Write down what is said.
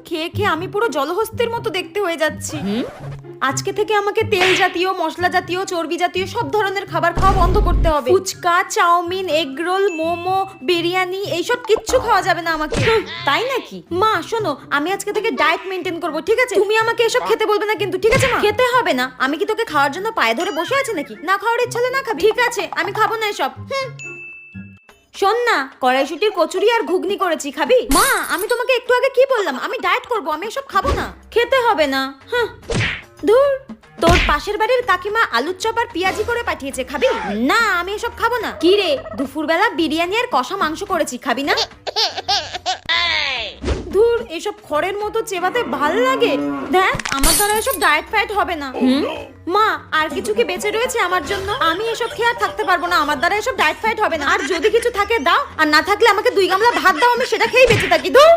খেয়ে খেয়ে আমি পুরো জলহস্তির মতো দেখতে হয়ে যাচ্ছি। আজকে থেকে আমাকে তেল জাতীয়, মশলা জাতীয়, চর্বি জাতীয় সব ধরনের খাবার খাওয়া বন্ধ করতে হবে। Phuchka, chowmein, egg roll, momo, biryani এইসব কিচ্ছু খাওয়া যাবে না আমাকে। তাই নাকি? মা শোনো, আমি আজকে থেকে ডায়েট মেনটেন করব, ঠিক আছে? তুমি আমাকে এসব খেতে বলবে না কিন্তু, ঠিক আছে মা? খেতে হবে না। আমি কি তোকে খাওয়ার জন্য পায়ে ধরে বসে আছি নাকি? না খাওয়ার ইচ্ছা হলে না খাবি। ঠিক আছে, আমি খাবো না এসব। শোন না, কড়াইশুটির কচুরি আর ঘুগনি করেছি, খাবি? মা আমি তোমাকে একটু আগে কি বললাম? আমি ডায়েট করব, আমি এসব খাবো না। খেতে হবে না। হ্যাঁ ধুর, তোর পাশের বাড়ির কাকিমা আলুর চপ আর পেঁয়াজি করে পাঠিয়েছে, খাবি? না আমি এসব খাবো না। কি রে, দুপুরবেলা বিরিয়ানি আর কষা মাংস করেছি, খাবি না? ধুর, এসব খড়ের মতো চেবাতে ভাল লাগে। দেখ আমার দ্বারা এসব ডায়েট ফায়েট হবে না। মা আর কিছু কি বেঁচে রয়েছে আমার জন্য? আমি এসব খেয়ে আর থাকতে পারবো না, আমার দ্বারা এসব ডায়েট ফায়েট হবে না। আর যদি কিছু থাকে দাও, আর না থাকলে আমাকে 2 গামলা ভাত দাও, আমি সেটা খেয়েই বেঁচে থাকি। ধুর।